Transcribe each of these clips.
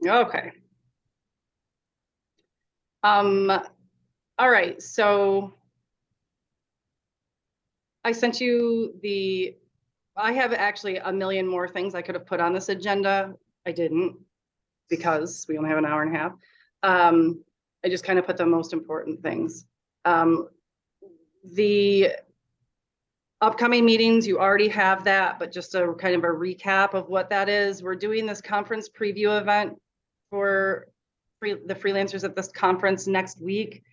Okay. All right, so I sent you I have actually a million more things I could have put on this agenda. I didn't because we only have an hour and a half. I just kind of put the most important things. The upcoming meetings, you already have that, but just a kind of a recap of what that is. We're doing this conference preview event for the freelancers at this conference next week.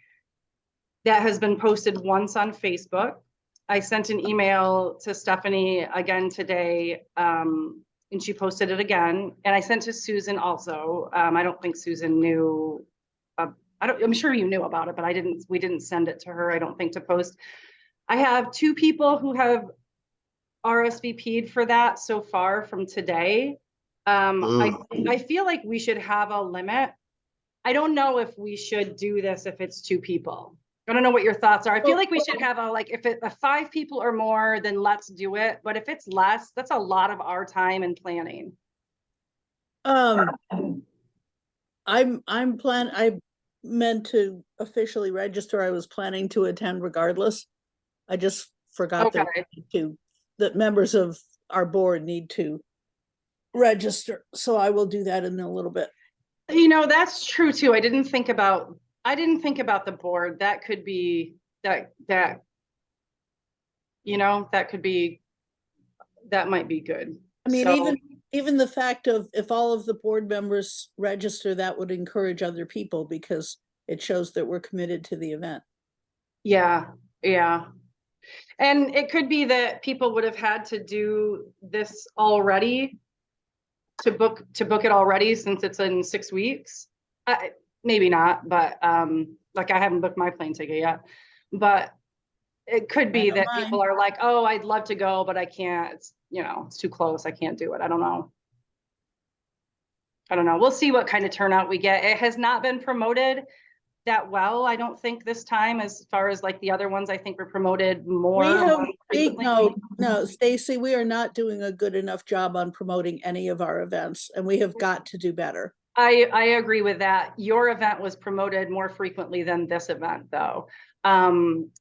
That has been posted once on Facebook. I sent an email to Stephanie again today, and she posted it again. And I sent to Susan also. I don't think Susan knew. I'm sure you knew about it, but we didn't send it to her, I don't think, to post. I have 2 people who have RSVP'd for that so far from today. I feel like we should have a limit. I don't know if we should do this if it's 2 people. I don't know what your thoughts are. I feel like we should have if it's 5 people or more, then let's do it. But if it's less, that's a lot of our time and planning. I meant to officially register. I was planning to attend regardless. I just forgot that members of our board need to register. So I will do that in a little bit. You know, that's true too. I didn't think about the board. That could be that might be good. I mean, even the fact of if all of the board members register, that would encourage other people because it shows that we're committed to the event. Yeah. And it could be that people would have had to do this already to book it already, since it's in 6 weeks. Maybe not, but like I haven't booked my plane ticket yet, but it could be that people are like, oh, I'd love to go, but I can't. It's too close. I can't do it. I don't know. We'll see what kind of turnout we get. It has not been promoted that well, I don't think, this time, as far as like the other ones. I think were promoted more. No, Stacy, we are not doing a good enough job on promoting any of our events, and we have got to do better. I agree with that. Your event was promoted more frequently than this event, though.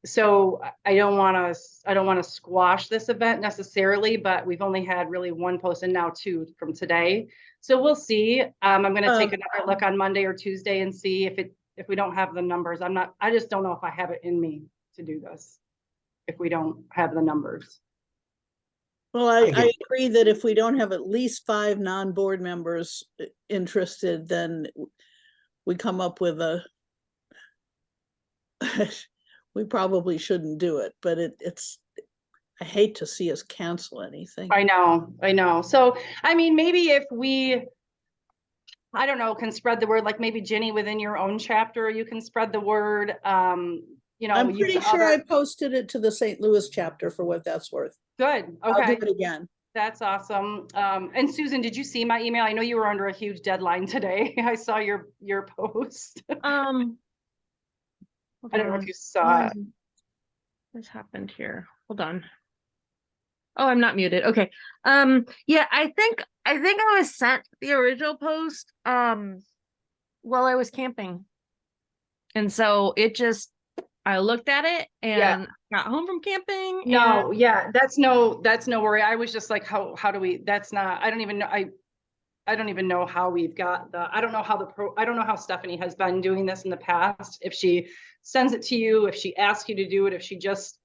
So I don't want to squash this event necessarily, but we've only had really 1 post and now 2 from today. So we'll see. I'm going to take another look on Monday or Tuesday and see if we don't have the numbers. I just don't know if I have it in me to do this if we don't have the numbers. Well, I agree that if we don't have at least 5 non-board members interested, then we come up with we probably shouldn't do it, but I hate to see us cancel anything. I know. So, I mean, maybe if I don't know, can spread the word, like maybe Jenny within your own chapter, you can spread the word. I'm pretty sure I posted it to the St. Louis chapter for what that's worth. Good. Okay. I'll do it again. That's awesome. And Susan, did you see my email? I know you were under a huge deadline today. I saw your post. I don't know if you saw it. What's happened here? Hold on. Oh, I'm not muted. Okay. Yeah, I think I was sent the original post while I was camping. And so I looked at it and got home from camping. No, that's no worry. I was just like, how do we, that's not, I don't even know. I don't even know how we've got I don't know how Stephanie has been doing this in the past. If she sends it to you, if she asks you to do it, if she just,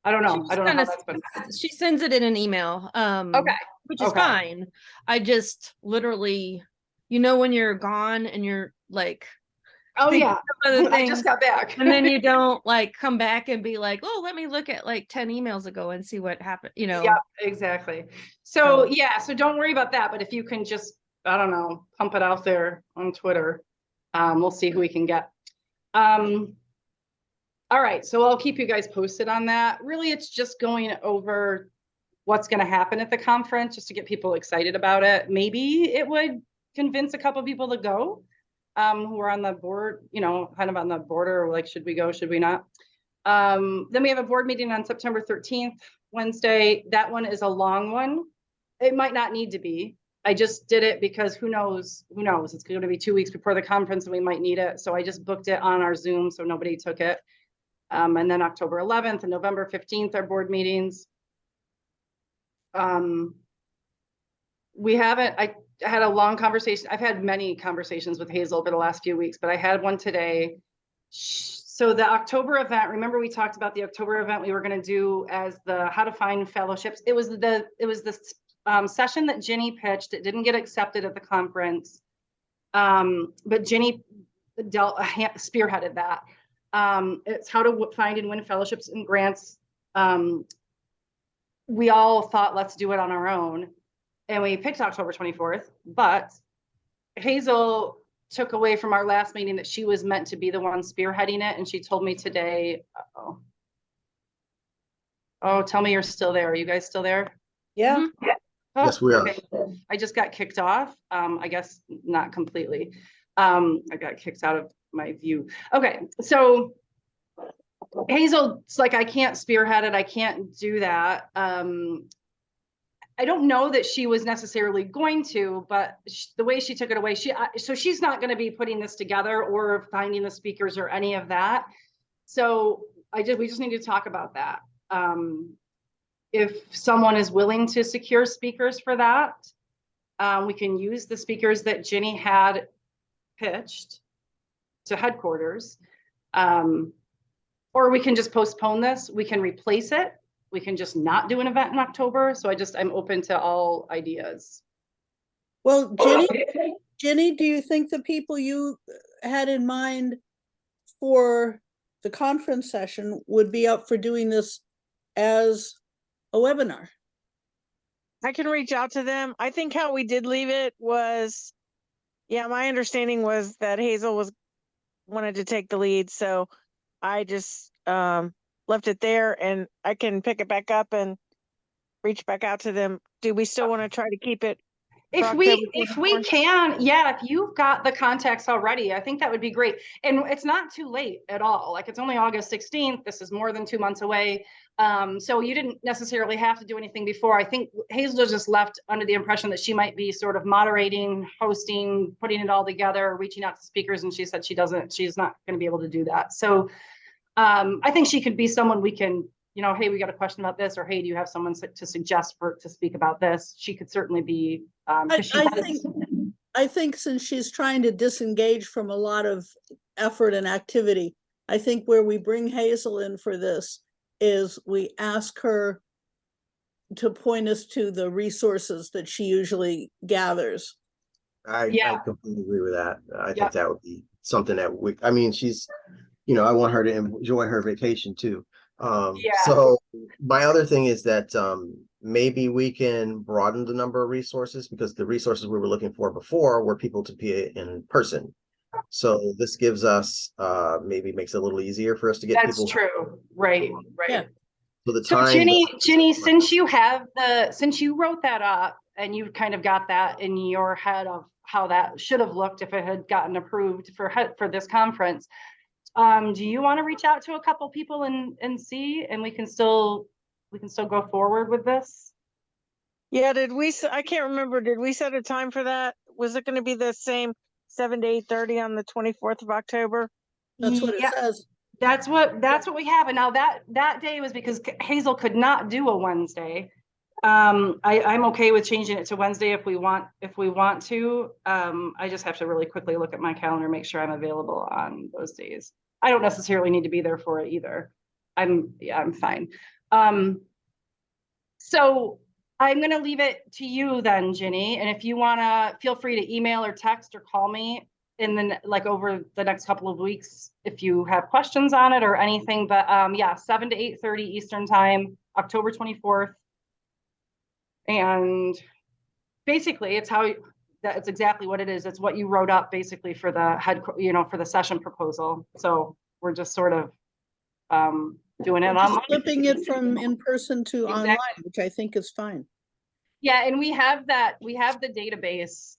I don't know. I don't know how that's been. She sends it in an email. Okay. Which is fine. I just literally, when you're gone and you're like, oh yeah, I just got back. And then you don't like come back and be like, oh, let me look at like 10 emails ago and see what happened, Yeah, exactly. So so don't worry about that. But if you can just, I don't know, pump it out there on Twitter, we'll see who we can get. All right, so I'll keep you guys posted on that. Really, it's just going over what's going to happen at the conference, just to get people excited about it. Maybe it would convince a couple of people to go. Who are on the board, kind of on the border, like, should we go, should we not? Then we have a board meeting on September 13th, Wednesday. That one is a long one. It might not need to be, I just did it because who knows, it's going to be 2 weeks before the conference and we might need it. So I just booked it on our Zoom, so nobody took it. And then October 11th and November 15th are board meetings. We haven't, I had a long conversation. I've had many conversations with Hazel over the last few weeks, but I had one today. So the October event, remember we talked about the October event we were going to do as the how to find fellowships. It was the session that Ginny pitched. It didn't get accepted at the conference. But Ginny spearheaded that. It's how to find and win fellowships and grants. We all thought, let's do it on our own. And we picked October 24th, but Hazel took away from our last meeting that she was meant to be the one spearheading it. And she told me today, oh, tell me you're still there. Are you guys still there? Yeah. Mhm. Oh, Yes, we are. okay. I just got kicked off. I guess not completely. I got kicked out of my view. Okay, so Hazel's like, I can't spearhead it. I can't do that. I don't know that she was necessarily going to, but the way she took it away, so she's not going to be putting this together or finding the speakers or any of that. So we just need to talk about that. If someone is willing to secure speakers for that, we can use the speakers that Ginny had pitched to headquarters. Or we can just postpone this. We can replace it. We can just not do an event in October. So I'm open to all ideas. Well, Jenny, do you think the people you had in mind for the conference session would be up for doing this as a webinar? I can reach out to them. I think how we did leave it was, yeah, my understanding was that Hazel wanted to take the lead. So I just left it there, and I can pick it back up and reach back out to them. Do we still want to try to keep it? If we can, yeah, if you've got the contacts already, I think that would be great. And it's not too late at all. Like, it's only August 16th. This is more than 2 months away. So you didn't necessarily have to do anything before. I think Hazel just left under the impression that she might be sort of moderating, hosting, putting it all together, reaching out to speakers. And she said she's not going to be able to do that. So I think she could be someone we can, hey, we got a question about this, or hey, do you have someone to suggest to speak about this? She could certainly be. I think since she's trying to disengage from a lot of effort and activity, I think where we bring Hazel in for this is we ask her to point us to the resources that she usually gathers. I completely agree with that. I think that would be something that she's, I want her to enjoy her vacation too. So my other thing is that maybe we can broaden the number of resources, because the resources we were looking for before were people to be in person. So this gives us maybe makes it a little easier for us to get people. That's true. Right. Yeah. So the So time. Ginny, since you wrote that up and you kind of got that in your head of how that should have looked if it had gotten approved for this conference, do you want to reach out to a couple people and see, and we can still go forward with this? Yeah, I can't remember, did we set a time for that? Was it going to be the same 7 to 8:30 on the 24th of October? That's what it says. That's what we have. And now that day was because Hazel could not do a Wednesday. I'm okay with changing it to Wednesday if we want to. I just have to really quickly look at my calendar, make sure I'm available on those days. I don't necessarily need to be there for it either. I'm fine. So I'm going to leave it to you then, Ginny. And if you want to, feel free to email or text or call me over the next couple of weeks if you have questions on it or anything. But 7 to 8:30 Eastern time, October 24th. And basically it's exactly what it is. It's what you wrote up basically for for the session proposal. So we're just sort of doing it online. Flipping it from in person to online, which I think is fine. Yeah, and we have the database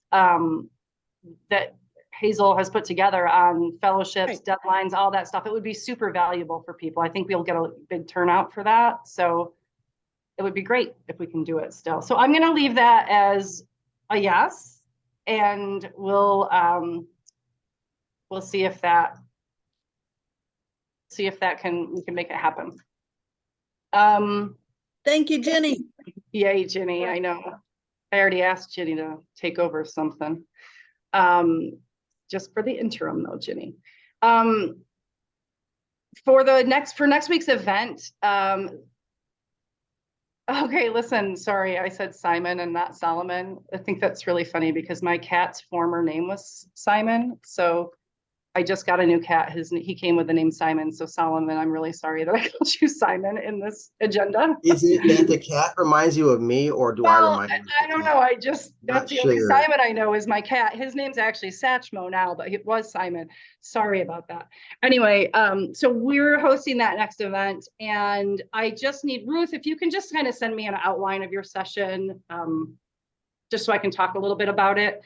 that Hazel has put together on fellowships, deadlines, all that stuff. It would be super valuable for people. I think we'll get a big turnout for that. So it would be great if we can do it still. So I'm going to leave that as a yes, and we'll see if that we can make it happen. Thank you, Jenny. Yay, Jenny, I know. I already asked Jenny to take over something. Just for the interim though, Jenny. For next week's event, okay, listen, sorry, I said Simon and not Solomon. I think that's really funny because my cat's former name was Simon. So I just got a new cat. He came with the name Simon. So Solomon, I'm really sorry that I called you Simon in this agenda. Is it that the cat reminds you of me, or do I remind you? I don't know. That's the only sure. Simon I know is my cat. His name's actually Satchmo now, but it was Simon. Sorry about that. Anyway, so we're hosting that next event, and I just need Ruth, if you can just kind of send me an outline of your session, just so I can talk a little bit about it.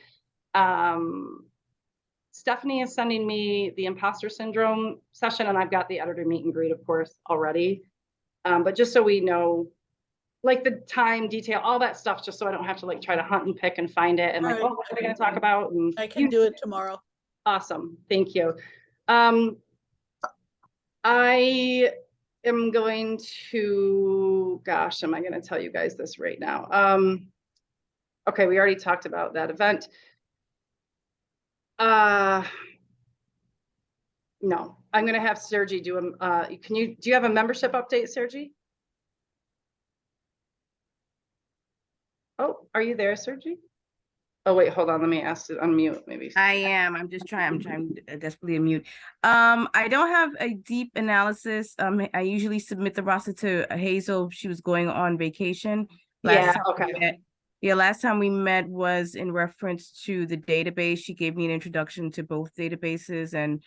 Stephanie is sending me the imposter syndrome session, and I've got the editor meet and greet, of course, already. But just so we know, like the time, detail, all that stuff, just so I don't have to like try to hunt and pick and find it and like, Right. oh, what are we going to talk about? And I can do it tomorrow. Awesome. Thank you. I am going to, gosh, am I going to tell you guys this right now? Okay, we already talked about that event. No, I'm going to have Sergi do do you have a membership update, Sergi? Oh, are you there, Sergi? Oh, wait, hold on. Let me ask to unmute maybe. I am. I'm trying to desperately mute. I don't have a deep analysis. I usually submit the roster to Hazel. She was going on vacation. Yeah, okay. Last time we met was in reference to the database. She gave me an introduction to both databases, and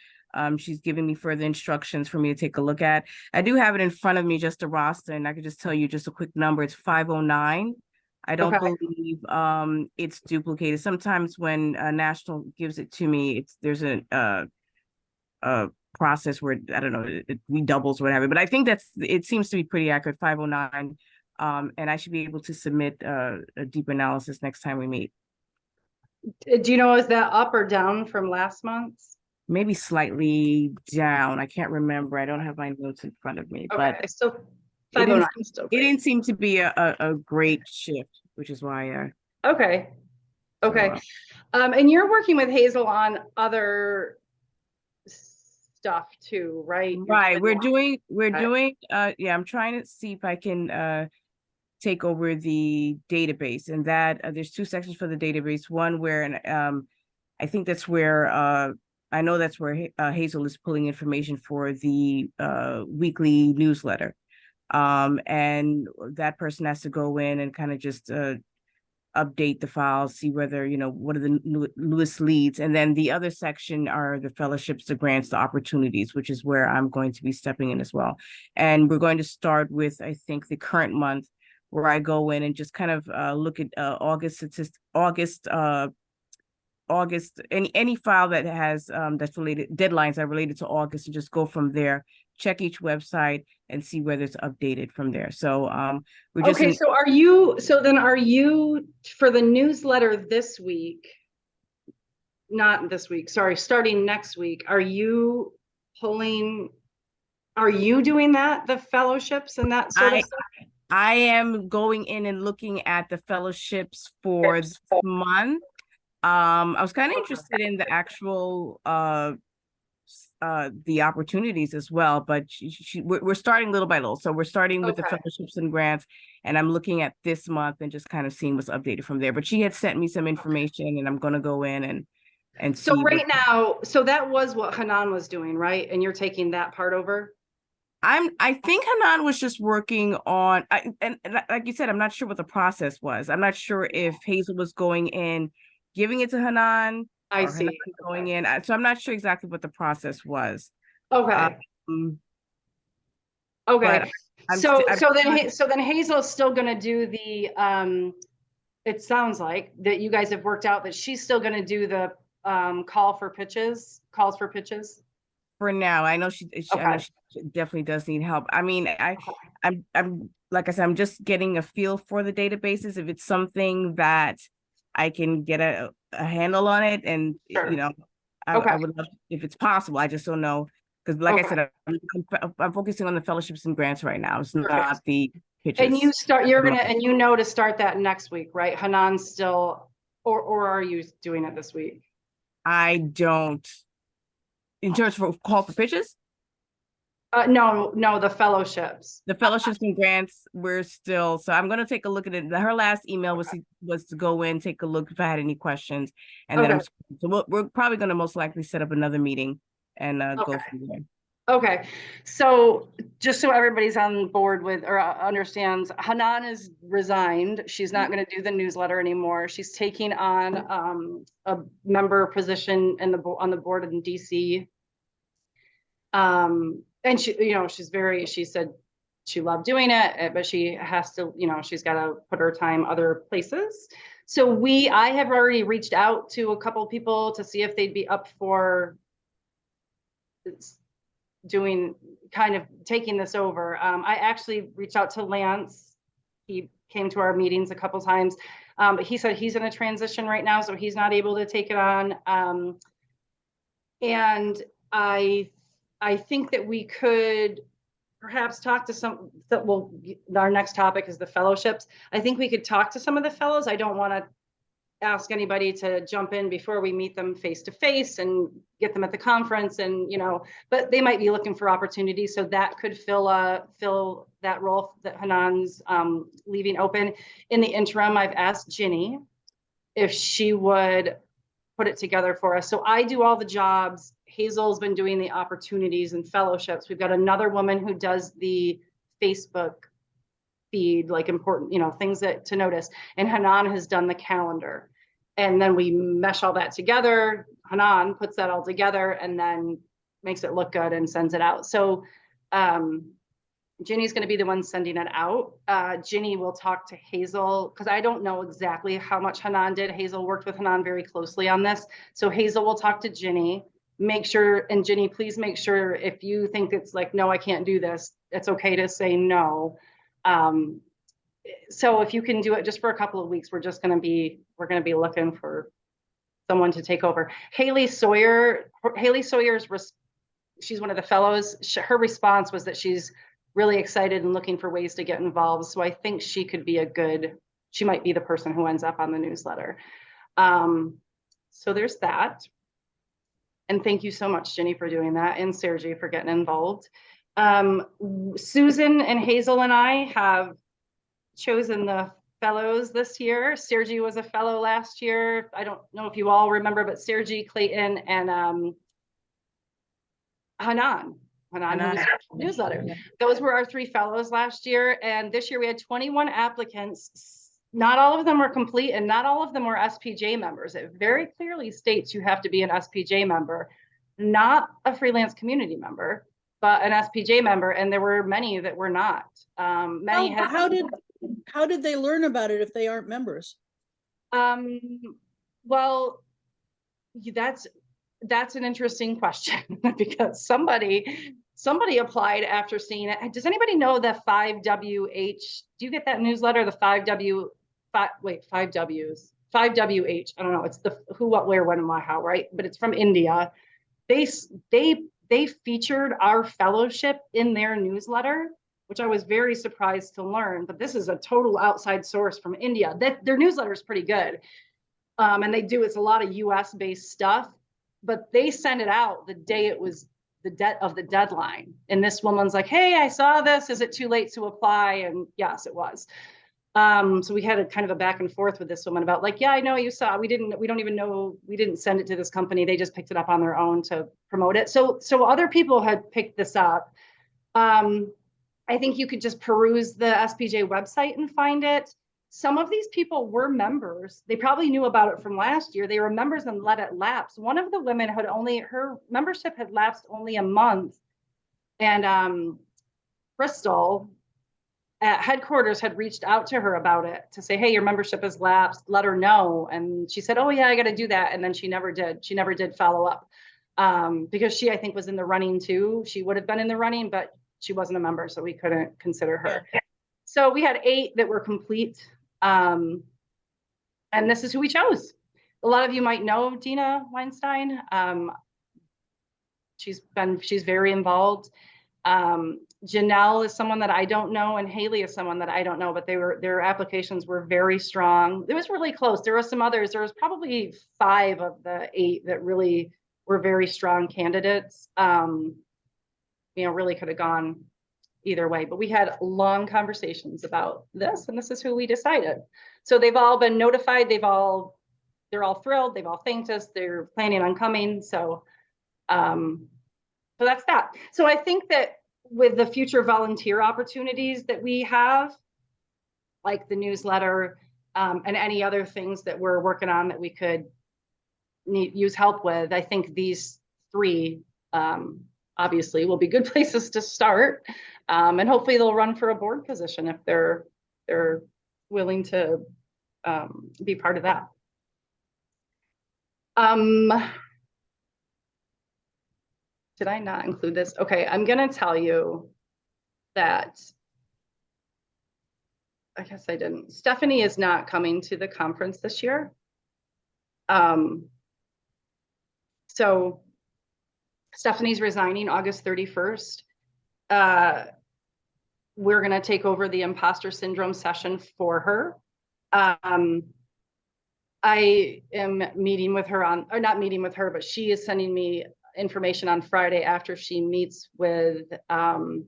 she's giving me further instructions for me to take a look at. I do have it in front of me, just a roster, and I could just tell you just a quick number. It's 509. I don't believe it's duplicated. Sometimes when National gives it to me, there's a process where, I don't know, it redoubles or whatever. But I think it seems to be pretty accurate, 509. And I should be able to submit a deep analysis next time we meet. Do you know, is that up or down from last month? Maybe slightly down. I can't remember. I don't have my notes in front of me, but I still 509 is still great. It didn't seem to be a great shift, which is why. Okay. And you're working with Hazel on other stuff too, right? Right. We're doing. Yeah, I'm trying to see if I can take over the database, and that there's two sections for the database. One where, I think that's where I know that's where Hazel is pulling information for the weekly newsletter. And that person has to go in and kind of just update the files, see whether, what are the newest leads. And then the other section are the fellowships, the grants, the opportunities, which is where I'm going to be stepping in as well. And we're going to start with, I think, the current month, where I go in and just kind of look at August, any file that has that's related, deadlines are related to August, and just go from there, check each website and see whether it's updated from there. So we're just so are you for the newsletter this week, not this week, sorry, starting next week, are you doing that, the fellowships and that sort of stuff? I am going in and looking at the fellowships for this month. I was kind of interested in the actual the opportunities as well, but we're starting little by little. So we're starting with the fellowships and grants, and I'm looking at this month and just kind of seeing what's updated from there. But she had sent me some information, and I'm going to go in and so see. Right now, so that was what Hanan was doing, right? And you're taking that part over? I think Hanan was just working on, and like you said, I'm not sure what the process was. I'm not sure if Hazel was going in, giving it to Hanan. I see. Going in. So I'm not sure exactly what the process was. Okay. Okay. So then Hazel's still going to do the, it sounds like that you guys have worked out that she's still going to do the calls for pitches. For now, I know she definitely does need help. I mean, I'm like I said, I'm just getting a feel for the databases. If it's something that I can get a handle on it. And, Sure. you know, I Okay. would love, if it's possible, I just don't know. Because like I Okay. said, I'm focusing on the fellowships and grants right now. It's Perfect. not the pitches. And you know to start that next week, right? Hanan's still, or are you doing it this week? I don't, in terms of call for pitches, No, the fellowships. the fellowships and grants, we're still, so I'm gonna take a look at it. Her last email was to go in, take a look if I had any questions. And then Okay. we're probably gonna most likely set up another meeting and go Okay. from there. Okay, so just so everybody's on board with or understands, Hanan is resigned. She's not going to do the newsletter anymore. She's taking on a member position in on the board in DC. And she, you know, she said she loved doing it, but she has to, you know, she's got to put her time other places. So I have already reached out to a couple people to see if they'd be up for doing kind of taking this over. I actually reached out to Lance. He came to our meetings a couple times, but he said he's in a transition right now, so he's not able to take it on. And I think that we could perhaps talk to some that will, our next topic is the fellowships. I think we could talk to some of the fellows. I don't want to ask anybody to jump in before we meet them face to face and get them at the conference, and you know, but they might be looking for opportunities, so that could fill that role that Hanan's leaving open. In the interim, I've asked Ginny if she would put it together for us. So I do all the jobs. Hazel's been doing the opportunities and fellowships. We've got another woman who does the Facebook feed, like important, you know, things that to notice. And Hanan has done the calendar. And then we mesh all that together. Hanan puts that all together and then makes it look good and sends it out. So Ginny's going to be the one sending it out. Ginny will talk to Hazel because I don't know exactly how much Hanan did. Hazel worked with Hanan very closely on this. So Hazel will talk to Ginny, make sure, and Ginny, please make sure if you think it's like, no, I can't do this, it's okay to say no. So if you can do it just for a couple of weeks, we're going to be looking for someone to take over. Haley Sawyer's, she's one of the fellows. Her response was that she's really excited and looking for ways to get involved. So I think she might be the person who ends up on the newsletter. So there's that. And thank you so much, Ginny, for doing that, and Sergi for getting involved. Susan and Hazel and I have chosen the fellows this year. Sergi was a fellow last year. I don't know if you all remember, but Sergi, Clayton, and Hanan newsletter. Those were our 3 fellows last year. And this year we had 21 applicants. Not all of them were complete and not all of them were SPJ members. It very clearly states you have to be an SPJ member, not a freelance community member, but an SPJ member. And there were many that were not. How did they learn about it if they aren't members? Well, that's an interesting question because somebody applied after seeing it. Does anybody know the 5WH? Do you get that newsletter? The 5WH. I don't know. It's the who, what, where, when, and why, how, right? But it's from India. They featured our fellowship in their newsletter, which I was very surprised to learn. But this is a total outside source from India. Their newsletter is pretty good. And it's a lot of US based stuff, but they sent it out the day it was the deadline. And this woman's like, hey, I saw this. Is it too late to apply? And yes, it was. So we had a kind of a back and forth with this woman about like, yeah, I know you saw, we don't even know, we didn't send it to this company. They just picked it up on their own to promote it. So other people had picked this up. I think you could just peruse the SPJ website and find it. Some of these people were members. They probably knew about it from last year. They were members and let it lapse. One of the women her membership had lapsed only a month. And Crystal at headquarters had reached out to her about it to say, hey, your membership has lapsed, let her know. And she said, oh yeah, I got to do that. And then she never did follow up because she, I think, was in the running too. She would have been in the running, but she wasn't a member, so we couldn't consider her. So we had 8 that were complete. And And this is who we chose. A lot of you might know Dina Weinstein. She's very involved. Janelle is someone that I don't know, and Haley is someone that I don't know, but their applications were very strong. It was really close. There were some others. There was probably 5 of the 8 that really were very strong candidates. Really could have gone either way, but we had long conversations about this, and this is who we decided. So they've all been notified. They're all thrilled. They've all thanked us. They're planning on coming. So that's that. So I think that with the future volunteer opportunities that we have, like the newsletter, and any other things that we're working on that we could use help with, I think these 3 obviously will be good places to start. And hopefully they'll run for a board position if they're willing to be part of that. Did I not include this? Okay, I'm gonna tell you that, I guess I didn't. Stephanie is not coming to the conference this year. So Stephanie's resigning August 31st. We're gonna take over the imposter syndrome session for her. I am meeting with her or not meeting with her, but she is sending me information on Friday after she meets with the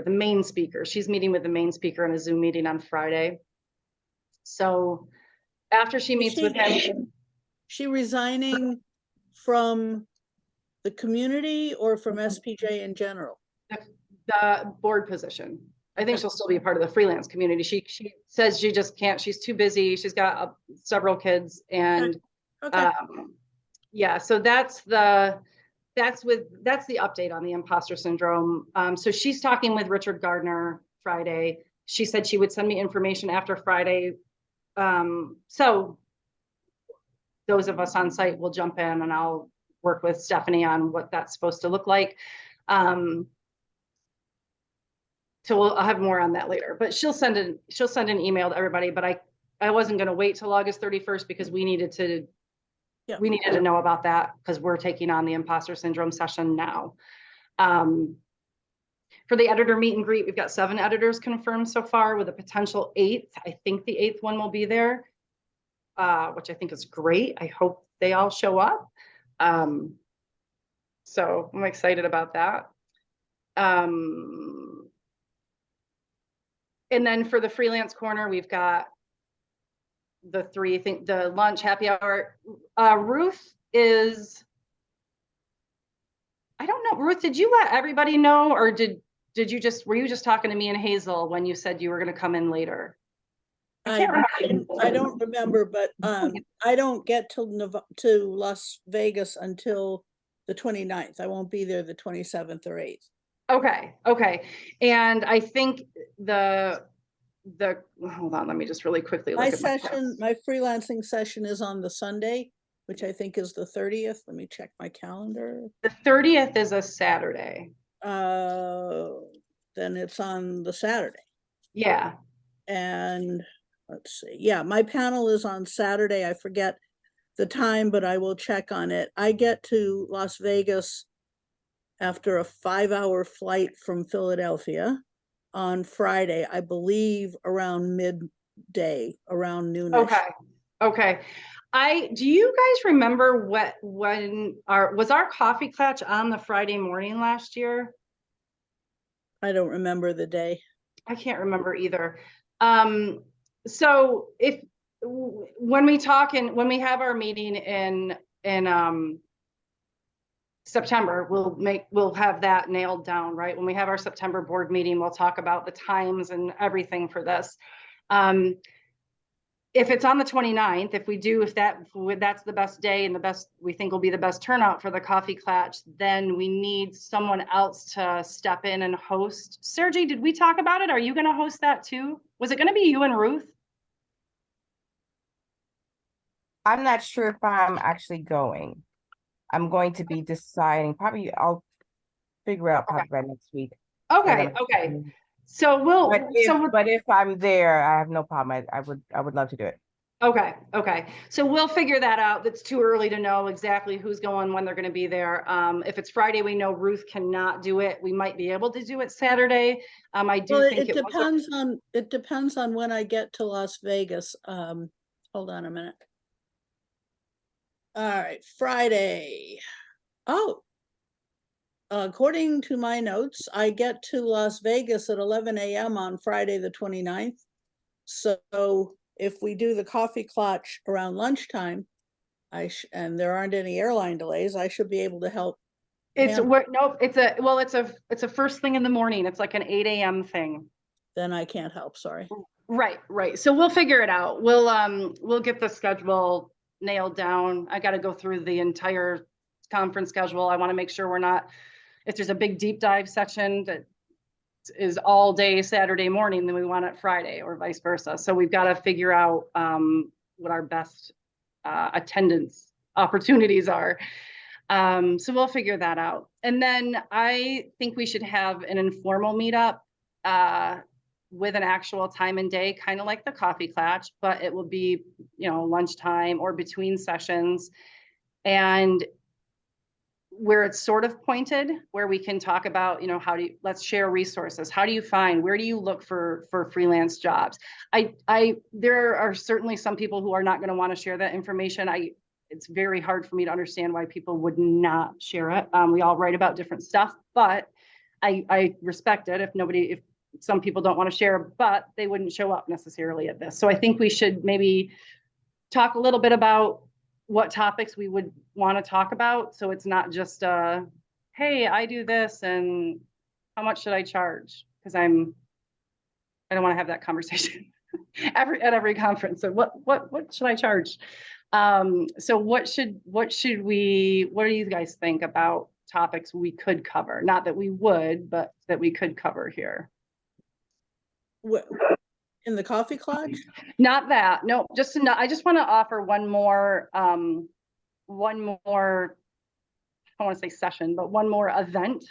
main speaker. She's meeting with the main speaker in a Zoom meeting on Friday. So after she meets with him. She resigning from the community or from SPJ in general? The board position. I think she'll still be a part of the freelance community. She says she just can't, she's too busy. She's got several kids and Okay. Yeah, so that's the update on the imposter syndrome. So she's talking with Richard Gardner Friday. She said she would send me information after Friday. So those of us on site will jump in and I'll work with Stephanie on what that's supposed to look like. So I'll have more on that later, but she'll send an email to everybody, but I wasn't going to wait till August 31st because we needed to know about that because we're taking on the imposter syndrome session now. For the editor meet and greet, we've got 7 editors confirmed so far with a potential 8th. I think the 8th one will be there, which I think is great. I hope they all show up. So I'm excited about that. And then for the freelance corner, we've got the 3, I think the lunch, happy hour. Ruth is, I don't know, Ruth, did you let everybody know or were you just talking to me and Hazel when you said you were going to come in later? I don't remember, but I don't get to Las Vegas until the 29th. I won't be there the 27th or 8th. Okay. And I think hold on, let me just really quickly look at my freelancing session is on the Sunday, which I think is the 30th. Let me check my calendar. The 30th is a Saturday. Then it's on the Saturday. Yeah. And let's see. Yeah, my panel is on Saturday. I forget the time, but I will check on it. I get to Las Vegas after a 5-hour flight from Philadelphia on Friday, I believe around midday, around noon. Okay. Do you guys remember was our coffee clutch on the Friday morning last year? I don't remember the day. I can't remember either. So when we have our meeting in September, we'll have that nailed down, right? When we have our September board meeting, we'll talk about the times and everything for this. If it's on the 29th, if that's the best day and we think will be the best turnout for the coffee clutch, then we need someone else to step in and host. Sergey, did we talk about it? Are you going to host that too? Was it going to be you and Ruth? I'm not sure if I'm actually going. I'm going to be deciding, I'll figure out probably by next week. Okay. So we'll, But if I'm there, I have no problem. I would love to do it. okay. So we'll figure that out. It's too early to know exactly who's going, when they're going to be there. If it's Friday, we know Ruth cannot do it. We might be able to do it Saturday. I do Well, think it depends on when I get to Las Vegas. Hold on a minute. All right, Friday. Oh, according to my notes, I get to Las Vegas at 11 a.m. on Friday, the 29th. So if we do the coffee clutch around lunchtime, and there aren't any airline delays, I should be able to help. Nope, it's a first thing in the morning. It's like an 8 a.m. thing. Then I can't help, sorry. Right. So we'll figure it out. We'll get the schedule nailed down. I got to go through the entire conference schedule. I want to make sure if there's a big deep dive section that is all day Saturday morning, then we want it Friday or vice versa. So we've got to figure out what our best attendance opportunities are. So we'll figure that out. And then I think we should have an informal meetup with an actual time and day, kind of like the coffee clutch, but it will be, lunchtime or between sessions, and where it's sort of pointed, where we can talk about, let's share resources. How do you find, where do you look for freelance jobs? There are certainly some people who are not going to want to share that information. It's very hard for me to understand why people would not share it. We all write about different stuff, but I respect it if some people don't want to share, but they wouldn't show up necessarily at this. So I think we should maybe talk a little bit about what topics we would want to talk about. So it's not just, hey, I do this and how much should I charge? Because I don't want to have that conversation at every conference. So what should I charge? So what do you guys think about topics we could cover? Not that we would, but that we could cover here. In the coffee clutch? Not that, no, I just want to offer one more, I don't want to say session, but one more event,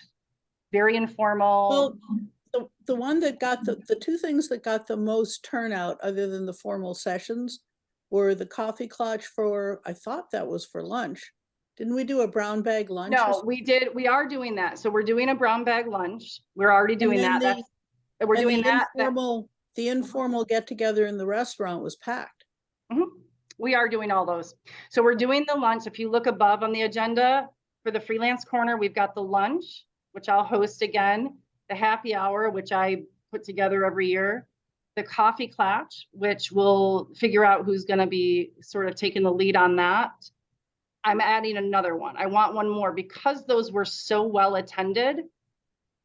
very informal. Well, the one that got the two things that got the most turnout other than the formal sessions were the coffee clutch I thought that was for lunch. Didn't we do a brown bag lunch? No, we are doing that. So we're doing a brown bag lunch. We're already doing that. We're doing that. The informal get together in the restaurant was packed. Mm-hmm. We are doing all those. So we're doing the lunch. If you look above on the agenda for the freelance corner, we've got the lunch, which I'll host again, the happy hour, which I put together every year, the coffee clutch, which we'll figure out who's going to be sort of taking the lead on that. I'm adding another one. I want one more because those were so well attended.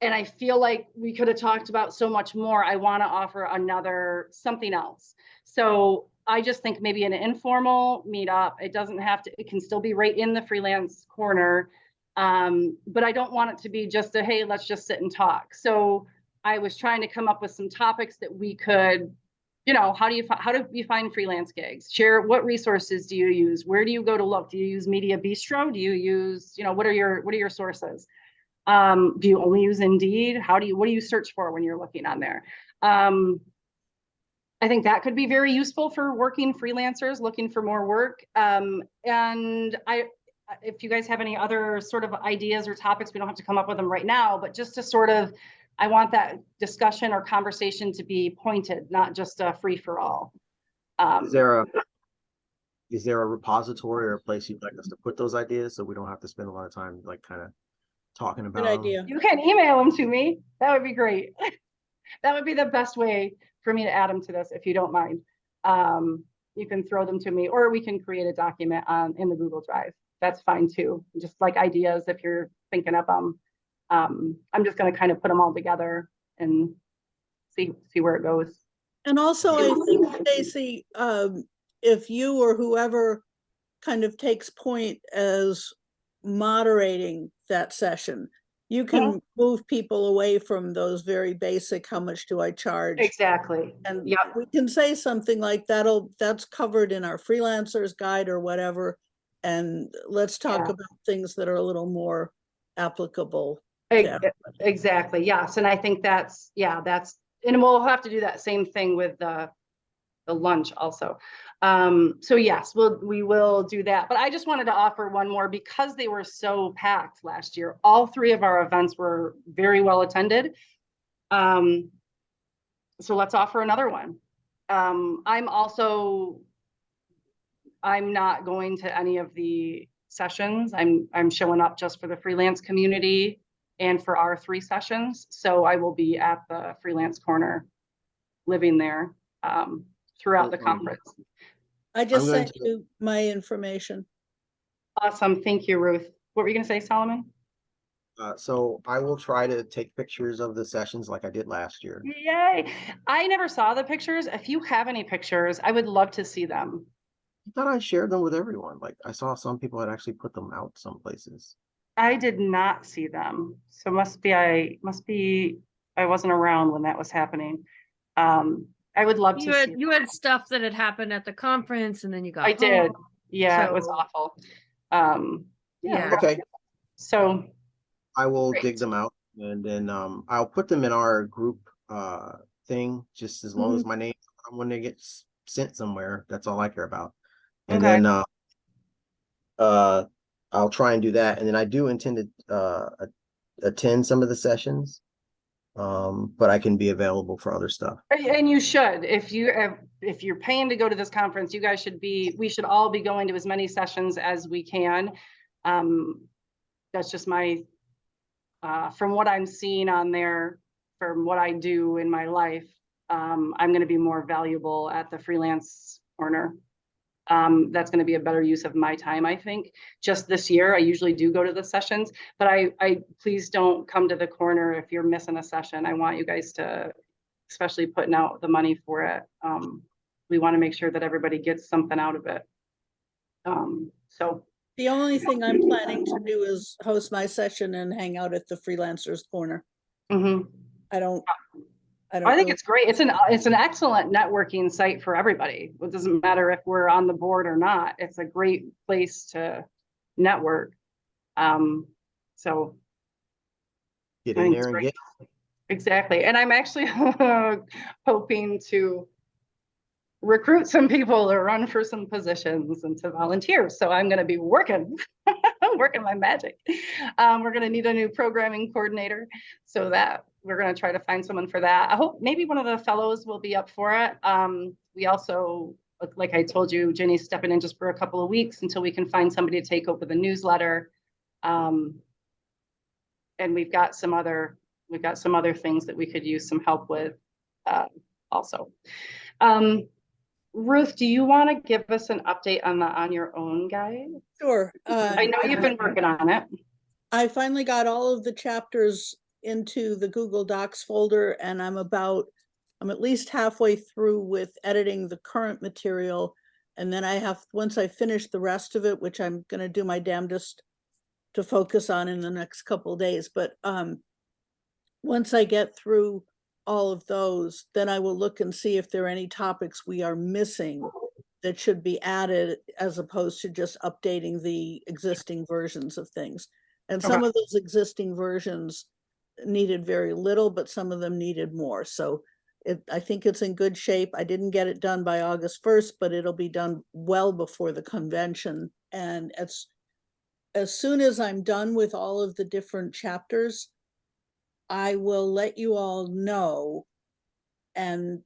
And I feel like we could have talked about so much more. I want to offer something else. So I just think maybe an informal meetup. It doesn't have to, it can still be right in the freelance corner. But I don't want it to be just hey, let's just sit and talk. So I was trying to come up with some topics that we could, how do you find freelance gigs? Share, what resources do you use? Where do you go to look? Do you use Media Bistro? Do you use, what are your sources? Do you only use Indeed? What do you search for when you're looking on there? I think that could be very useful for working freelancers looking for more work. And if you guys have any other sort of ideas or topics, we don't have to come up with them right now, but just to I want that discussion or conversation to be pointed, not just a free for all. Is there a repository or a place you'd like us to put those ideas so we don't have to spend a lot of time kind of talking about Good idea. You can email them to me. That would be great. That would be the best way for me to add them to this, if you don't mind. You can throw them to me, or we can create a document in the Google Drive. That's fine too. Just like ideas, if you're thinking of them. I'm just going to kind of put them all together and see where it goes. And also, I think, Stacy, if you or whoever kind of takes point as moderating that session, you can move people away from those very basic, how much do I charge? Exactly. And we can say something like that's covered in our freelancers guide or whatever. And let's talk about things that are a little more applicable. Exactly. Yes. And I think that's and we'll have to do that same thing with the lunch also. So yes, we will do that. But I just wanted to offer one more because they were so packed last year. All 3 of our events were very well attended. So let's offer another one. I'm not going to any of the sessions. I'm showing up just for the freelance community and for our 3 sessions. So I will be at the freelance corner, living there throughout the conference. I just sent you my information. Awesome. Thank you, Ruth. What were you going to say, Solomon? So I will try to take pictures of the sessions like I did last year. Yay. I never saw the pictures. If you have any pictures, I would love to see them. I thought I shared them with everyone. Like I saw some people had actually put them out some places. I did not see them. So I wasn't around when that was happening. I would love to see. You had stuff that had happened at the conference and then you got I did. home. Yeah, it was awful. Yeah. Okay. So I will great. dig them out and then I'll put them in our group thing just as long as my name when they get sent somewhere. That's all I care about. And then I'll try and do that. And then I do intend to attend some of the sessions. But I can be available for other stuff. And you should, if you're paying to go to this conference, we should all be going to as many sessions as we can. That's just my, from what I'm seeing on there, from what I do in my life, I'm going to be more valuable at the freelance corner. That's going to be a better use of my time, I think. Just this year, I usually do go to the sessions, but I please don't come to the corner if you're missing a session. I want you guys to, especially putting out the money for it. We want to make sure that everybody gets something out of it. So the only thing I'm planning to do is host my session and hang out at the freelancers corner. I think it's great. It's an excellent networking site for everybody. It doesn't matter if we're on the board or not. It's a great place to network. So get in there and get exactly. And I'm actually hoping to recruit some people to run for some positions and to volunteer. So I'm going to be working my magic. We're going to need a new programming coordinator, so that we're going to try to find someone for that. I hope maybe one of the fellows will be up for it. We also, like I told you, Jenny's stepping in just for a couple of weeks until we can find somebody to take over the newsletter. And we've got some other things that we could use some help with also. Ruth, do you want to give us an update on the On Your Own guide? Sure. I know you've been working on it. I finally got all of the chapters into the Google Docs folder, and I'm at least halfway through with editing the current material. And then once I finish the rest of it, which I'm going to do my damnedest to focus on in the next couple of days. But once I get through all of those, then I will look and see if there are any topics we are missing that should be added, as opposed to just updating the existing versions of things. And some of those existing versions needed very little, but some of them needed more. So I think it's in good shape. I didn't get it done by August 1st, but it'll be done well before the convention. And as soon as I'm done with all of the different chapters, I will let you all know, and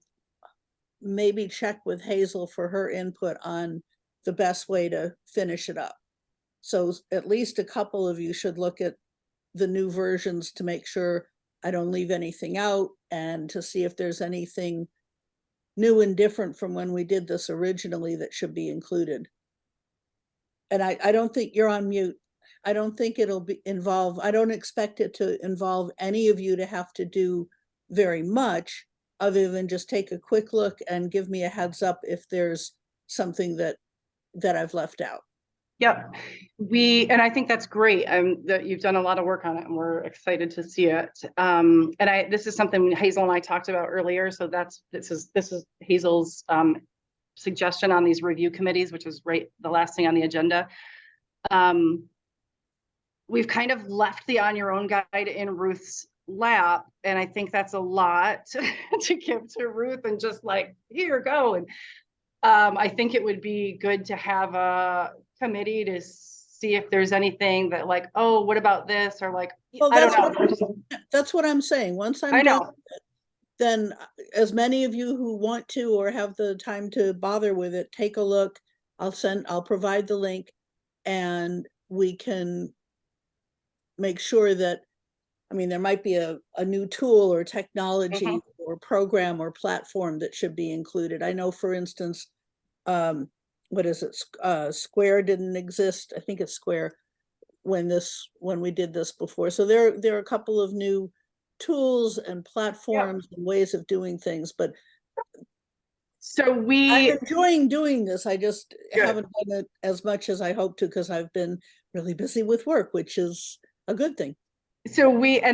maybe check with Hazel for her input on the best way to finish it up. So at least a couple of you should look at the new versions to make sure I don't leave anything out, and to see if there's anything new and different from when we did this originally that should be included. And I don't think you're on mute. I don't think it'll I don't expect it to involve any of you to have to do very much, other than just take a quick look and give me a heads up if there's something that I've left out. Yep. And I think that's great. That you've done a lot of work on it, and we're excited to see it. And this is something Hazel and I talked about earlier. So this is Hazel's suggestion on these review committees, which is the last thing on the agenda. We've kind of left the On Your Own guide in Ruth's lap, and I think that's a lot to give to Ruth and just like, here, go. And I think it would be good to have a committee to see if there's anything that like, oh, what about this? Or like, Well, I don't know. that's what I'm saying. Once I I'm done, know. then as many of you who want to or have the time to bother with it, take a look. I'll provide the link, and we can make sure that, I mean, there might be a new tool or technology or program or platform that should be included. I know, for instance, what is it? Square didn't exist. I think it's Square when we did this before. So there are a couple of new tools and platforms and ways of doing things, but So I'm enjoying doing this. I just Good. haven't done it as much as I hope to because I've been really busy with work, which is a good thing. So we are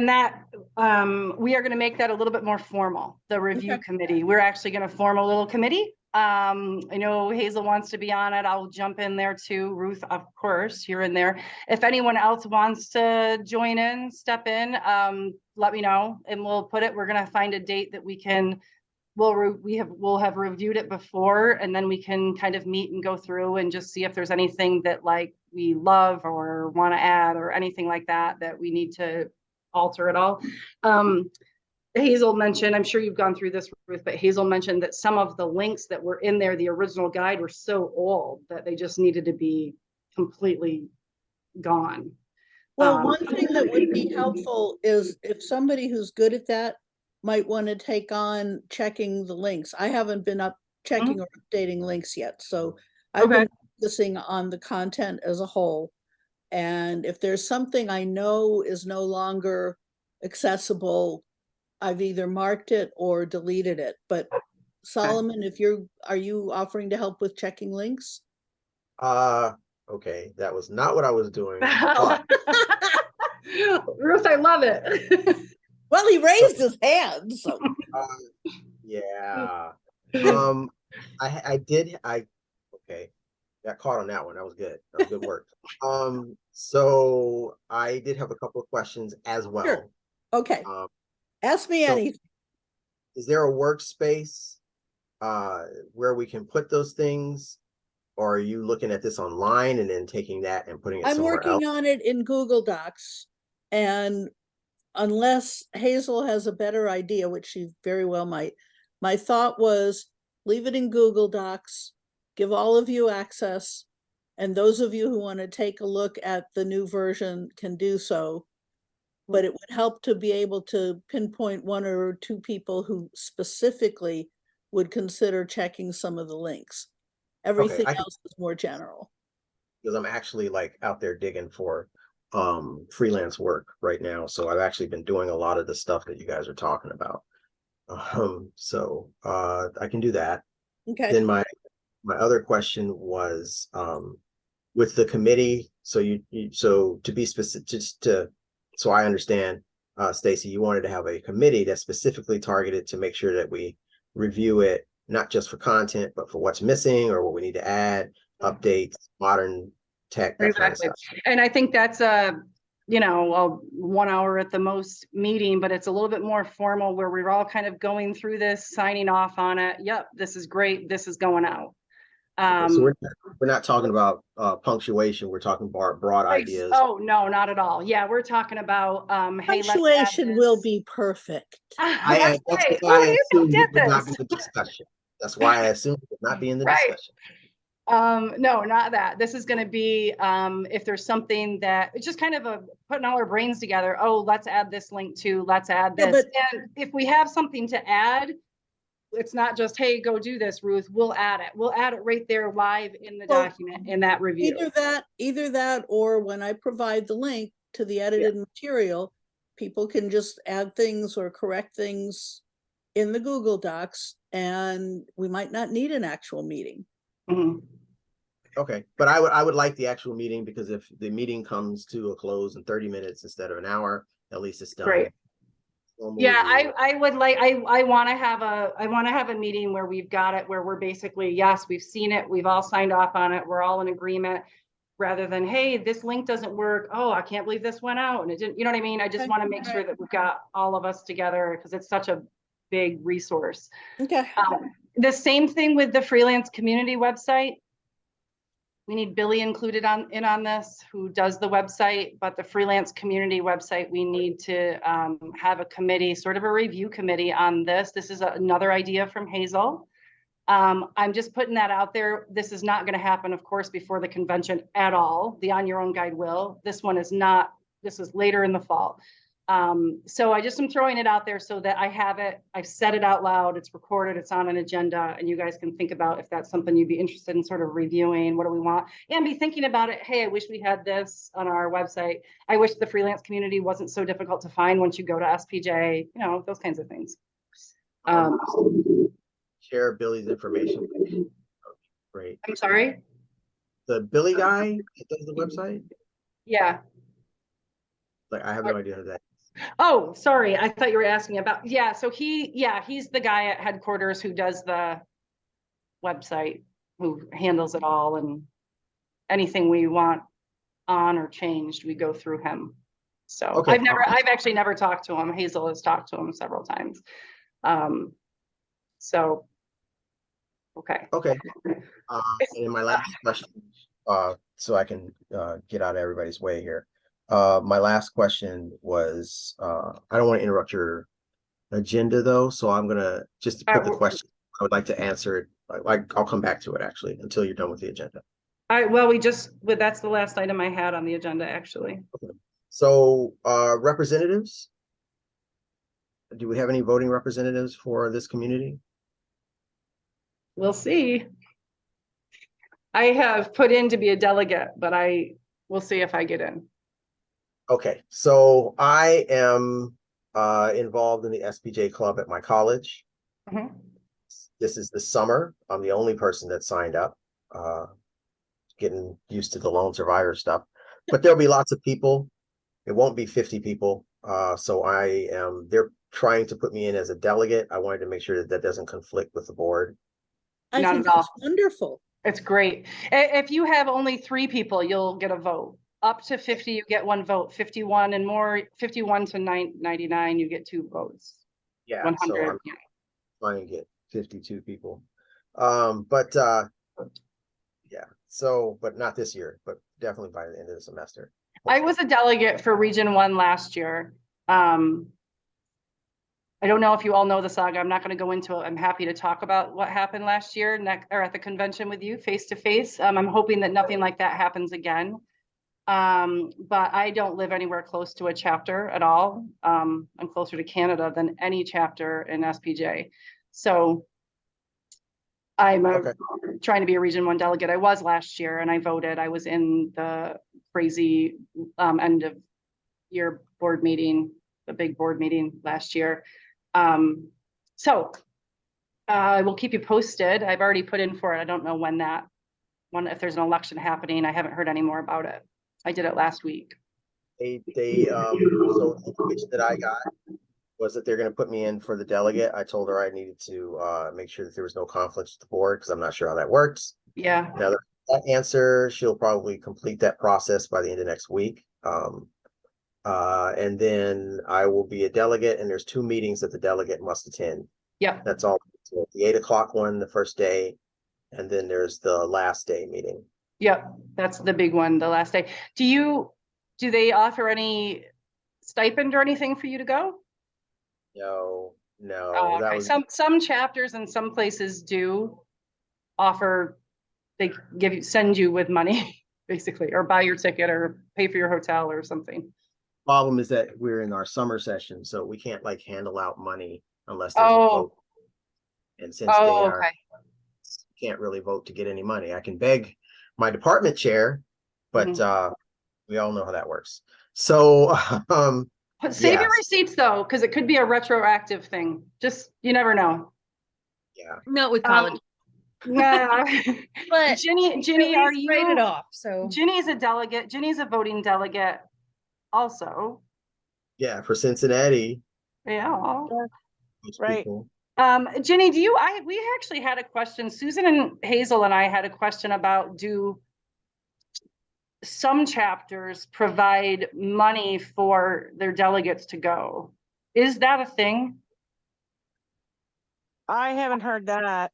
going to make that a little bit more formal, the review committee. We're actually going to form a little committee. I know Hazel wants to be on it. I'll jump in there too. Ruth, of course, you're in there. If anyone else wants to join in, step in, let me know and we'll we're going to find a date that we can, we'll have reviewed it before, and then we can kind of meet and go through and just see if there's anything that like we love or want to add or anything like that we need to alter at all. Hazel mentioned, I'm sure you've gone through this, Ruth, but Hazel mentioned that some of the links that were in there, the original guide, were so old that they just needed to be completely gone. Well, one thing that would be helpful is if somebody who's good at that might want to take on checking the links. I haven't been checking or updating links yet, so I've been focusing on the content as a whole. And if there's something I know is no longer accessible, I've either marked it or deleted it. But Solomon, are you offering to help with checking links? Okay, that was not what I was doing. But Ruth, I love it. Well, he raised his hand, so. Yeah. Okay, got caught on that one. That was good. That was good work. So I did have a couple of questions as well. Sure. Okay. Ask me anything. Is there a workspace where we can put those things? Or are you looking at this online and then taking that and putting it somewhere else? I'm working on it in Google Docs, and unless Hazel has a better idea, which she very well might, my thought was leave it in Google Docs, give all of you access, and those of you who want to take a look at the new version can do so. But it would help to be able to pinpoint one or two people who specifically would consider checking some of the links. Everything else is more general. Because I'm actually like out there digging for freelance work right now. So I've actually been doing a lot of the stuff that you guys are talking about. So I can do that. Okay. Then my other question was with the committee. So so to be specific, so I understand, Stacy, you wanted to have a committee that's specifically targeted to make sure that we review it, not just for content, but for what's missing or what we need to add, updates, modern tech, that kind of stuff. And I think that's a 1 hour at the most meeting, but it's a little bit more formal where we're all kind of going through this, signing off on it. Yep, this is great. This is going out. So we're not talking about punctuation. We're talking about broad ideas. Oh no, not at all. Yeah, we're talking about punctuation will be perfect. That's why I assumed it would not be the discussion. That's why I assumed it would not be in the discussion. No, not that. This is going to be if there's something that it's just kind of putting all our brains together. Oh, let's add this link to, let's add this. And if we have something to add, it's not just, hey, go do this, Ruth. We'll add it. We'll add it right there live in the document in that review. Either that, or when I provide the link to the edited material, people can just add things or correct things in the Google Docs, and we might not need an actual meeting. Okay, but I would like the actual meeting, because if the meeting comes to a close in 30 minutes instead of an hour, at least it's done. Great. Yeah, I would like, I want to have a meeting where we've got it, where we're basically, yes, we've seen it, we've all signed off on it, we're all in agreement. rather than, hey, this link doesn't work. Oh, I can't believe this went out and it didn't, you know what I mean? I just Okay, want to make sure that we've got all of us together because it's such a big resource. Okay. The same thing with the freelance community website. We need Billy included on this, who does the website, but the freelance community website, we need to have a committee, sort of a review committee on this. This is another idea from Hazel. I'm just putting that out there. This is not going to happen, of course, before the convention at all. The On Your Own Guide will. This one is not. This is later in the fall. So I just am throwing it out there so that I have it. I've said it out loud. It's recorded. It's on an agenda, and you guys can think about if that's something you'd be interested in sort of reviewing. What do we want? And be thinking about it. Hey, I wish we had this on our website. I wish the freelance community wasn't so difficult to find once you go to SPJ. You know, those kinds of things. Share Billy's information. Great. I'm sorry. The Billy guy that does the website? Yeah. Like, I have no idea who that is. Oh, sorry. I thought you were asking about, yeah. So he's the guy at headquarters who does the website, who handles it all, and anything we want on or changed, we go through him. So Okay. I've actually never talked to him. Hazel has talked to him several times. So, okay. Okay. And my last question, so I can get out of everybody's way here. My last question was, I don't want to interrupt your agenda though, so I'm gonna just put the question. I would like to answer it. I'll come back to it actually until you're done with the agenda. That's the last item I had on the agenda, actually. Okay. So, representatives, do we have any voting representatives for this community? We'll see. I have put in to be a delegate, but we'll see if I get in. Okay, so I am involved in the SPJ club at my college. Mhm. This is the summer. I'm the only person that signed up, getting used to the lone survivor stuff, but there'll be lots of people. It won't be 50 people. So they're trying to put me in as a delegate. I wanted to make sure that that doesn't conflict with the board. I Not think at all. that's wonderful. It's great. If you have only 3 people, you'll get a vote. Up to 50, you get 1 vote. 51 and more, 51 to 99, you get 2 votes. Yeah, 100. so I'm trying to get 52 people. Yeah, so, but not this year, but definitely by the end of the semester. I was a delegate for Region 1 last year. I don't know if you all know the saga. I'm not going to go into it. I'm happy to talk about what happened last year or at the convention with you face to face. I'm hoping that nothing like that happens again. But I don't live anywhere close to a chapter at all. I'm closer to Canada than any chapter in SPJ. So I'm trying to be a Region 1 delegate. I was last year and I voted. I was in the crazy end of year board meeting, the big board meeting last year. I will keep you posted. I've already put in for it. I don't know if there's an election happening. I haven't heard any more about it. I did it last week. So the information that I got was that they're going to put me in for the delegate. I told her I needed to make sure that there was no conflicts with the board because I'm not sure how that works. Yeah. Now that answer, she'll probably complete that process by the end of next week. And then I will be a delegate, and there's 2 meetings that the delegate must attend. Yeah. That's all. So the 8 o'clock one, the first day, and then there's the last day meeting. Yep, that's the big one, the last day. Do they offer any stipend or anything for you to go? No. Oh, okay. Some chapters and some places do offer, they send you with money, basically, or buy your ticket or pay for your hotel or something. Problem is that we're in our summer session, so we can't like handle out money unless there's a vote. And since can't really vote to get any money, I can beg my department chair, but we all know how that works. So save your receipts though, because it could be a retroactive thing. Just, you never know. Yeah. No, with college. Yeah. But Ginny, are you write it off? So Ginny's a delegate. Ginny's a voting delegate also. Yeah, for Cincinnati. Yeah. Right. People. Ginny, we actually had a question. Susan and Hazel and I had a question about some chapters provide money for their delegates to go. Is that a thing? I haven't heard that.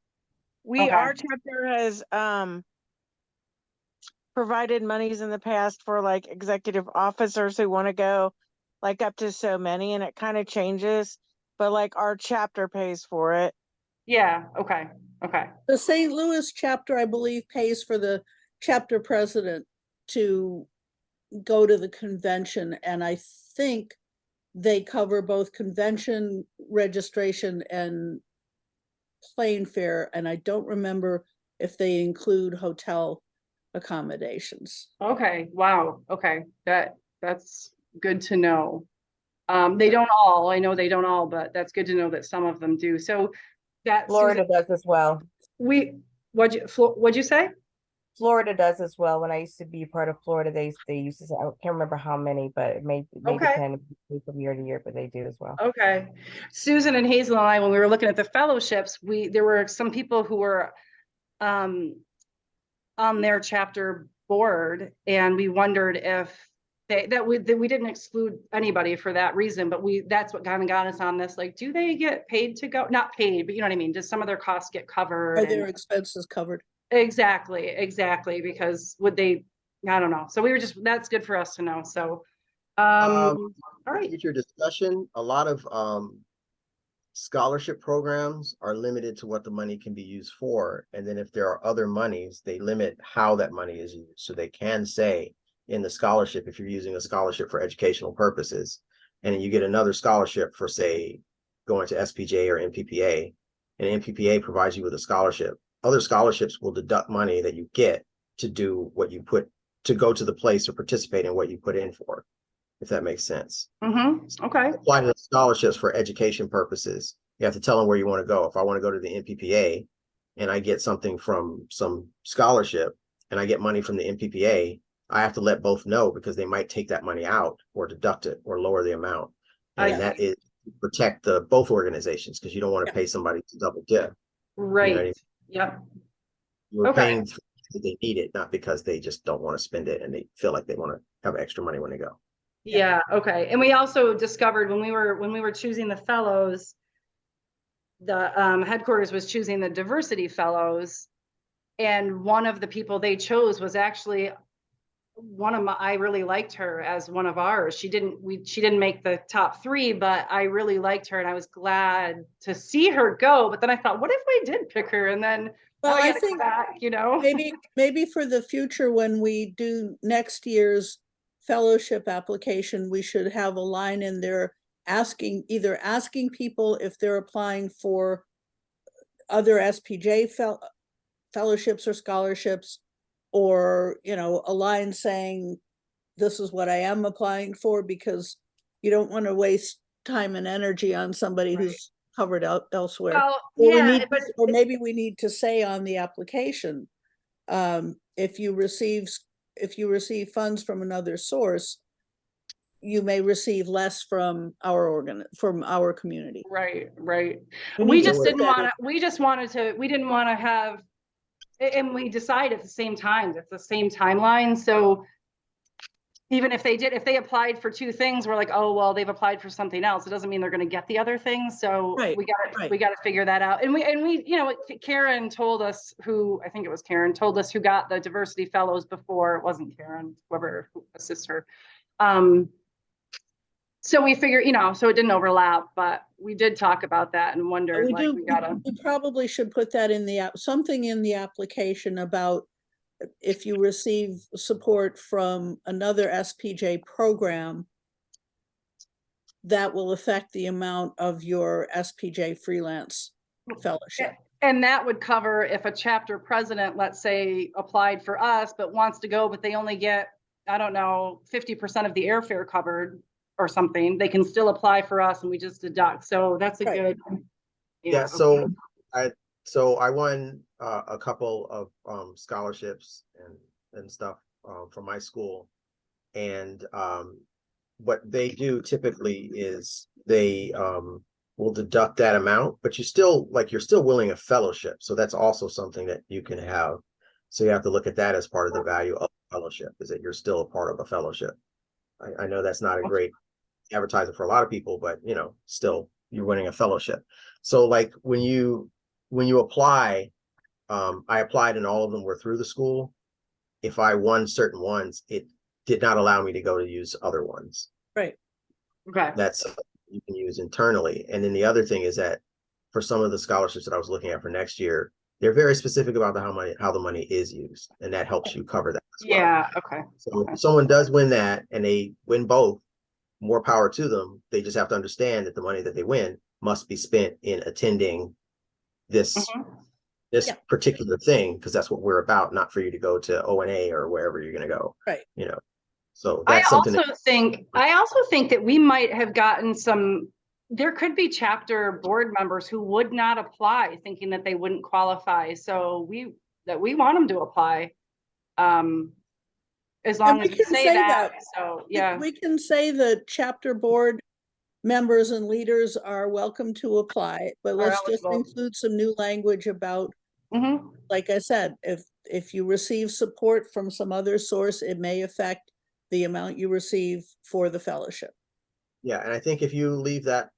Okay. Our chapter has provided monies in the past for like executive officers who want to go, like up to so many, and it kind of changes, but like our chapter pays for it. Yeah, okay, okay. The St. Louis chapter, I believe, pays for the chapter president to go to the convention, and I think they cover both convention registration and plane fare, and I don't remember if they include hotel accommodations. Okay, wow, okay, that's good to know. They don't all, I know they don't all, but that's good to know that some of them do. So that Florida Susan, does as well. what'd you say? Florida does as well. When I used to be part of Florida, they used to say, I can't remember how many, but it may Okay. depend from year to year, but they do as well. Okay. Susan and Hazel and I, when we were looking at the fellowships, there were some people who were on their chapter board, and we wondered if we didn't exclude anybody for that reason, but that's what kind of got us on this. Like, do they get paid to go? Not paid, but you know what I mean? Does some of their costs get covered? Are their expenses covered? Exactly. Because would they? I don't know. So we were that's good for us to know. So, all right. Future discussion. A lot of scholarship programs are limited to what the money can be used for, and then if there are other monies, they limit how that money is used. So they can say in the scholarship, if you're using a scholarship for educational purposes, and you get another scholarship for, say, going to SPJ or MPPA, and MPPA provides you with a scholarship, other scholarships will deduct money that you get to do what you put, to go to the place or participate in what you put in for, if that makes sense. Okay. Apply to the scholarships for education purposes. You have to tell them where you want to go. If I want to go to the MPPA and I get something from some scholarship and I get money from the MPPA, I have to let both know, because they might take that money out or deduct it or lower the amount. And that is to protect both organizations, because you don't want to pay somebody to double dip. Right. You know what I mean? Yep. You're paying because they need it, not because they just don't want to spend it and they feel like they want to have extra money when they go. Yeah, okay. And we also discovered when we were choosing the fellows, the headquarters was choosing the diversity fellows, and one of the people they chose was actually I really liked her as one of ours. She didn't make the top 3, but I really liked her and I was glad to see her go. But then I thought, what if we did pick her and then I think back, you know? maybe for the future, when we do next year's fellowship application, we should have a line in there asking people if they're applying for other SPJ fellowships or scholarships, or, you know, a line saying, this is what I am applying for, because you don't want to waste time and energy on somebody who's covered out elsewhere. Or maybe we need to say on the application, if you receive funds from another source, you may receive less from our community. Right. We didn't want to have, and we decide at the same time, it's the same timeline. So even if they applied for 2 things, we're like, oh, well, they've applied for something else. It doesn't mean they're going to get the other things. So we got to figure that out. And we, you know, Karen told us who got the diversity fellows before. It wasn't Karen, whoever assists her. So we figured, you know, so it didn't overlap, but we did talk about that and wondered, We probably should put that in something in the application about if you receive support from another SPJ program, that will affect the amount of your SPJ freelance fellowship. And that would cover if a chapter president, let's say, applied for us, but wants to go, but they only get, I don't know, 50% of the airfare covered or something, they can still apply for us and we just deduct. So that's a good. Yeah. So I won a couple of scholarships and stuff from my school, and what they do typically is they will deduct that amount, but you're still willing a fellowship, so that's also something that you can have. So you have to look at that as part of the value of the fellowship, is that you're still a part of a fellowship. I know that's not a great advertising for a lot of people, but you know, still you're winning a fellowship. So like when you apply, I applied and all of them were through the school. If I won certain ones, it did not allow me to go to use other ones. Right. Okay. That's you can use internally. And then the other thing is that for some of the scholarships that I was looking at for next year, they're very specific about how the money is used, and that helps you cover that as well. Yeah, okay. So if someone does win that and they win both, more power to them. They just have to understand that the money that they win must be spent in attending this Mhm. particular thing, because that's what we're about, not for you to go to ONA or wherever you're going to go. Right. You know, so I that's something. also think that we might have gotten there could be chapter board members who would not apply thinking that they wouldn't qualify. So we want them to apply. As long as we say that. So yeah. We can say that chapter board members and leaders are welcome to apply, but let's just include some new language about, like I said, if you receive support from some other source, it may affect the amount you receive for the fellowship. Yeah, and I think if you leave that,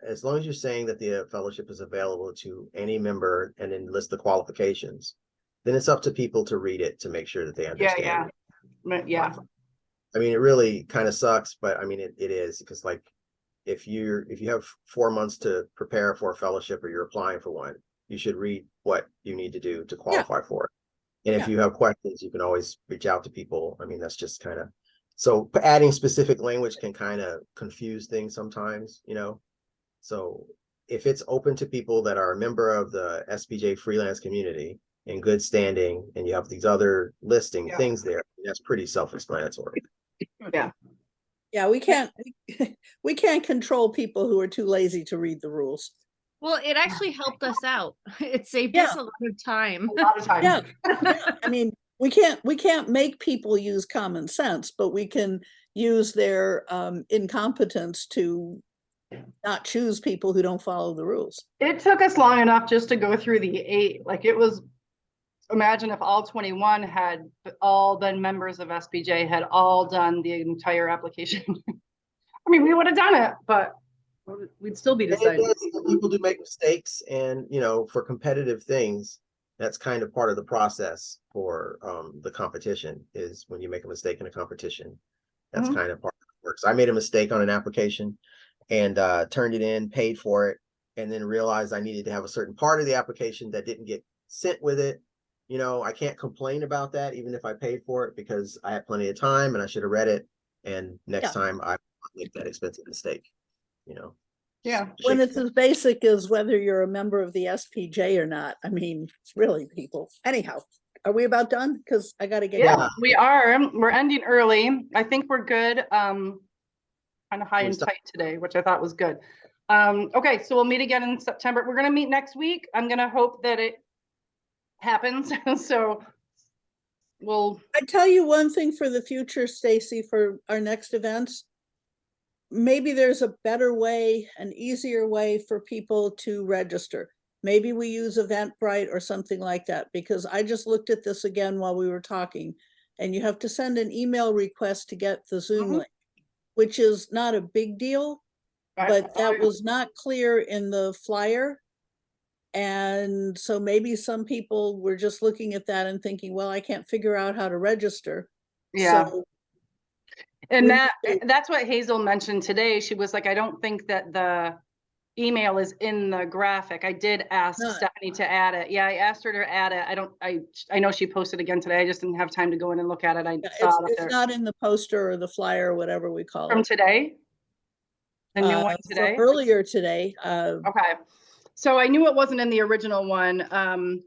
as long as you're saying that the fellowship is available to any member and then list the qualifications, then it's up to people to read it to make sure that they understand. Yeah. I mean, it really kind of sucks, but I mean, it is, because like, if you have 4 months to prepare for a fellowship or you're applying for one, you should read what you need to do to qualify for it. And if you have questions, you can always reach out to people. I mean, that's just kind of, so adding specific language can kind of confuse things sometimes, you know? So if it's open to people that are a member of the SPJ freelance community in good standing, and you have these other listing things there, that's pretty self-explanatory. Yeah, we can't control people who are too lazy to read the rules. Well, it actually helped us out. It saved us a lot of time. A lot of time. Yeah. I mean, we can't make people use common sense, but we can use their incompetence to not choose people who don't follow the rules. It took us long enough just to go through the 8. Like it was, imagine if all 21 had all been members of SPJ, had all done the entire application. I mean, we would have done it, but we'd still be deciding. People do make mistakes, and you know, for competitive things, that's kind of part of the process for the competition, is when you make a mistake in a competition. That's kind of part of the work. So I made a mistake on an application and turned it in, paid for it, and then realized I needed to have a certain part of the application that didn't get sent with it. You know, I can't complain about that even if I paid for it, because I had plenty of time and I should have read it. And next time I make that expensive mistake, you know. When it's as basic as whether you're a member of the SPJ or not. I mean, really, people. Anyhow, are we about done? Because I got to get going. We are. We're ending early. I think we're good. Kind of high and tight today, which I thought was good. Okay, so we'll meet again in September. We're going to meet next week. I'm going to hope that it happens. So I tell you one thing for the future, Stacy, for our next events. Maybe there's a better way, an easier way for people to register. Maybe we use Eventbrite or something like that, because I just looked at this again while we were talking, and you have to send an email request to get the Zoom link, which is not a big deal, but that was not clear in the flyer. And so maybe some people were just looking at that and thinking, well, I can't figure out how to register. So, and that's what Hazel mentioned today. She was like, I don't think that the email is in the graphic. I did ask Stephanie to add it. Yeah, I asked her to add it. I know she posted again today. I just didn't have time to go in and look at it. It's not in the poster or the flyer or whatever we call it. From today? The new one today? From earlier today. Okay. So I knew it wasn't in the original one.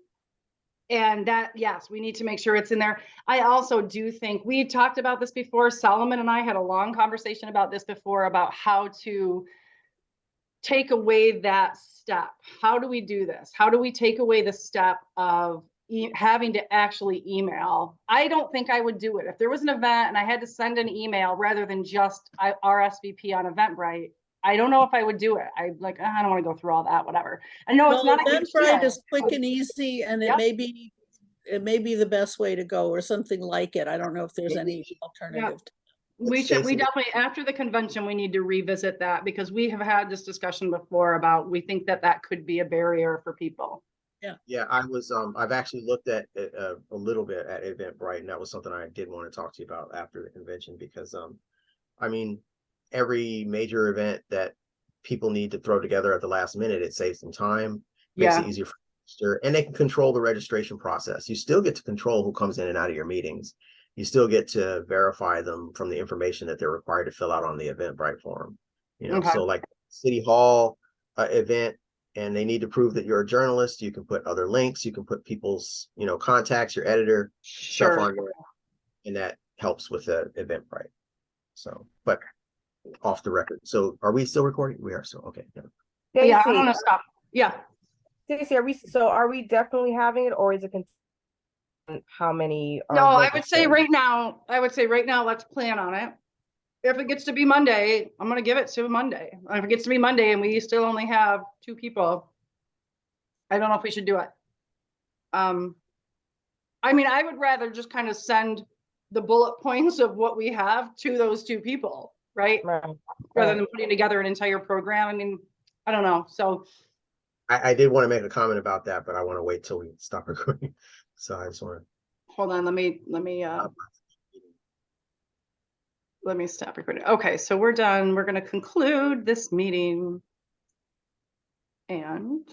And that, yes, we need to make sure it's in there. I also do think we talked about this before. Solomon and I had a long conversation about this before, about how to take away that step. How do we do this? How do we take away the step of having to actually email? I don't think I would do it. If there was an event and I had to send an email rather than just RSVP on Eventbrite, I don't know if I would do it. I don't want to go through all that, whatever. I know it's not Eventbrite is quick and easy, and it may be it may be the best way to go or something like it. I don't know if there's any alternative. We Stacy. definitely, after the convention, we need to revisit that because we have had this discussion before about, we think that that could be a barrier for people. Yeah, I've actually looked at it a little bit at Eventbrite, and that was something I did want to talk to you about after the convention because, I mean, every major event that people need to throw together at the last minute, it saves them time, makes it easier for register, and they can control the registration process. You still get to control who comes in and out of your meetings. You still get to verify them from the information that they're required to fill out on the Eventbrite form. You know, Okay. so like City Hall event, and they need to prove that you're a journalist, you can put other links, you can put people's, you know, contacts, your editor, stuff on there, and that helps with the Eventbrite. So, but off the record. So are we still recording? We are still, okay. Yeah, Yeah, I'm Stacy, gonna stop. Yeah. Stacy, are we definitely having it, or is it how many are No, I would say registered? right now, let's plan on it. If it gets to be Monday, I'm gonna give it to Monday. If it gets to be Monday and we still only have 2 people, I don't know if we should do it. I mean, I would rather just kind of send the bullet points of what we have to those 2 people, right? Right. Rather than putting together an entire program. I mean, I don't know. So I did want to make a comment about that, but I want to wait till we stop recording. So I just want to. hold on, let me stop recording. Okay, so we're done. We're gonna conclude this meeting. And